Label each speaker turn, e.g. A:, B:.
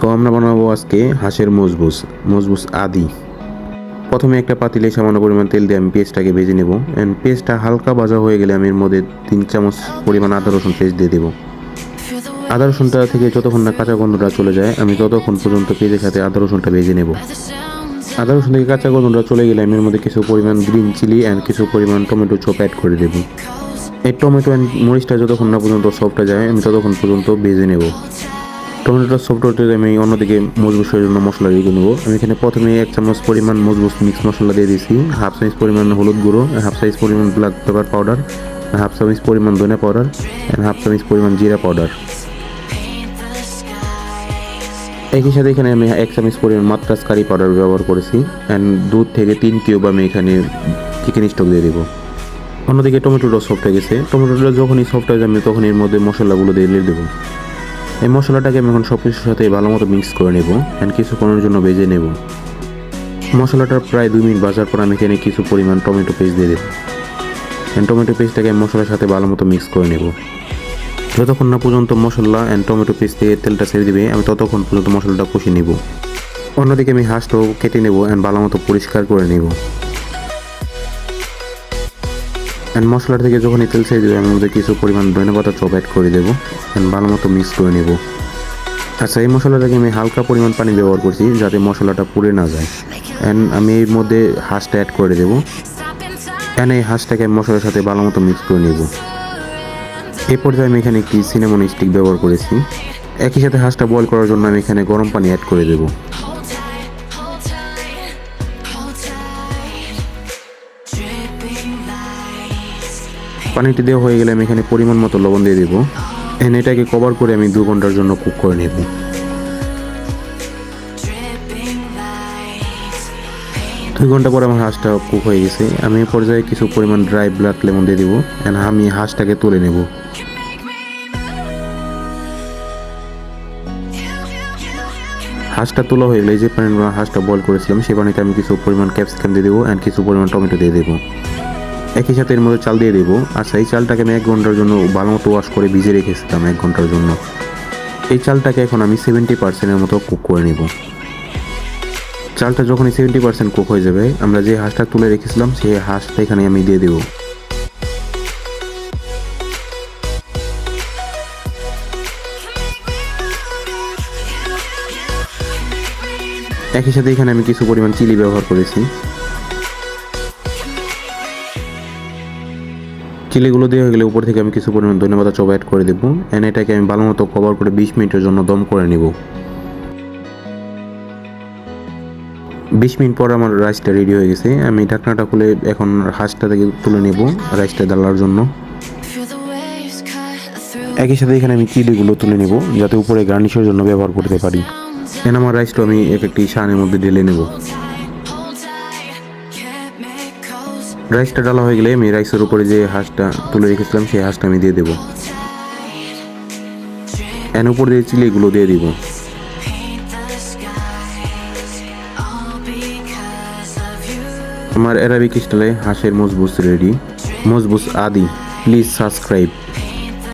A: তো আমরা বানাবো আজকে হাঁসের মজবুস, মজবুস আদি। প্রথমে একটা পাতিলে সামান্য পরিমাণ তেল দিয়ে আমি পেস্টটাকে ভেজে নেব। অ্যান্ড পেস্টটা হালকা ভাজা হয়ে গেলে আমি এর মধ্যে 3 চামচ পরিমাণ আদা রসুন পেস্ট দিয়ে দেবো। আদা রসুনটা থেকে যতক্ষণ না কাঁচা গন্ধটা চলে যায় আমি ততক্ষণ পর্যন্ত পেঁয়াজের সাথে আদা রসুনটা ভেজে নেব। আদা রসুন থেকে কাঁচা গন্ধটা চলে গেলে আমি এর মধ্যে কিছু পরিমাণ গ্রিন চিলি অ্যান্ড কিছু পরিমাণ টমেটো চপ অ্যাড করে দেবো। এই টমেটো অ্যান্ড মরিচটা যতক্ষণ না পর্যন্ত সফটটা যায় আমি ততক্ষণ পর্যন্ত ভেজে নেব। টমেটোটা সফট হতে আমি অন্যদিকে মজবুসের জন্য মশলা রেখে নেবো। আমি এখানে প্রথমে 1 চামচ পরিমাণ মজবুস মিক্স মশলা দিয়ে দিয়েছি, হাফ চামচ পরিমাণ হলুদ গুঁড়ো, হাফ চামচ পরিমাণ ব্ল্যাক পেপার পাউডার, হাফ চামচ পরিমাণ ধনিয়া পাউডার অ্যান্ড হাফ চামচ পরিমাণ জিরা পাউডার। একই সাথে এখানে আমি 1 চামচ পরিমাণ মাত্রাস কারি পাউডার ব্যবহার করেছি অ্যান্ড 2 থেকে 3 কিউব আমি এখানে চিকেন স্টক দিয়ে দেবো। অন্যদিকে টমেটোটা সফট হয়ে গেছে। টমেটোটা যখনই সফট হয়ে যাবে তখন এর মধ্যে মশলাগুলো দিয়ে দেবো। এই মশলাটাকে আমি এখন সব কিছুর সাথে ভালো মতো মিক্স করে নেব অ্যান্ড কিছুক্ষণের জন্য ভেজে নেব। মশলাটা প্রায় 2 মিনিট ভাজার পর আমি এখানে কিছু পরিমাণ টমেটো পেস্ট দিয়ে দেবো অ্যান্ড টমেটো পেস্টটাকে মশলার সাথে ভালো মতো মিক্স করে নেব। যতক্ষণ না পর্যন্ত মশলা অ্যান্ড টমেটো পেস্ট থেকে তেলটা ছেড়ে দেবে আমি ততক্ষণ পর্যন্ত মশলাটা কষিয়ে নেব। অন্যদিকে আমি হাঁসটাও কেটে নেব অ্যান্ড ভালো মতো পরিষ্কার করে নেব। অ্যান্ড মশলা থেকে যখনই তেল ছেড়ে দেবে আমি মধ্যে কিছু পরিমাণ ধনেপাতা চপ অ্যাড করে দেবো অ্যান্ড ভালো মতো মিক্স করে নেব। আচ্ছা, এই মশলাটাকে আমি হালকা পরিমাণ পানি ব্যবহার করছি যাতে মশলাটা পুড়ে না যায়। অ্যান্ড আমি এর মধ্যে হাঁসটা অ্যাড করে দেবো অ্যান্ড এই হাঁসটাকে মশলার সাথে ভালো মতো মিক্স করে নেব। এই পর্যায়ে আমি এখানে একটি সিনামন স্টিক ব্যবহার করেছি। একই সাথে হাঁসটা বয়েল করার জন্য আমি এখানে গরম পানি অ্যাড করে দেবো। পানিটি দেওয়া হয়ে গেলে আমি এখানে পরিমাণ মতো লবণ দিয়ে দেবো এন্ড এটাকে কভার করে আমি 2 ঘন্টার জন্য কুক করে নেব। 2 ঘন্টা পর আমার হাঁসটা কুক হয়ে গেছে। আমি এই পর্যায়ে কিছু পরিমাণ ড্রাই ব্ল্যাক লেমন দিয়ে দেবো অ্যান্ড আমি হাঁসটাকে তুলে নেব। হাঁসটা তোলা হয়ে গেলে যে পানি হাঁসটা বয়েল করেছিলাম সেই পানিতে আমি কিছু পরিমাণ ক্যাপসিকাম দিয়ে দেবো অ্যান্ড কিছু পরিমাণ টমেটো দিয়ে দেবো। একই সাথে এর মধ্যে চাল দিয়ে দেবো। আচ্ছা, এই চালটাকে আমি 1 ঘন্টার জন্য ভালো মতো ওয়াশ করে ভিজে রেখেছিলাম 1 ঘন্টার জন্য। এই চালটাকে এখন আমি 70%-এর মতো কুক করে নেব। চালটা যখনই 70% কুক হয়ে যাবে আমরা যে হাঁসটা তুলে রেখেছিলাম সেই হাঁসটা এখানে আমি দিয়ে দেবো। একই সাথে এখানে আমি কিছু পরিমাণ চিলি ব্যবহার করেছি। চিলিগুলো দেওয়া হয়ে গেলে উপর থেকে আমি কিছু পরিমাণ ধনেপাতা চপ অ্যাড করে দেবো অ্যান্ড এটাকে আমি ভালো মতো কভার করে 20 মিনিটের জন্য দম করে নেব। 20 মিনিট পর আমার রাইসটা রেডি হয়ে গেছে। আমি ঢাকনাটা খুলে এখন হাঁসটা থেকে তুলে নেব রাইসটা ডালার জন্য। একই সাথে এখানে আমি চিলিগুলো তুলে নেব যাতে উপরে গার্নিশের জন্য ব্যবহার করতে পারি। এখানে আমার রাইসটা আমি একটি সানের মধ্যে ঢেলে নেব। রাইসটা ডালা হয়ে গেলে আমি রাইসের উপরে যে হাঁসটা তুলে রেখেছিলাম সেই হাঁসটা আমি দিয়ে দেবো এর উপর দিয়ে চিলিগুলো দিয়ে দিব। আমার অ্যারাবিক স্টাইলে হাঁসের মজবুস রেডি। মজবুস আদি। Please subscribe.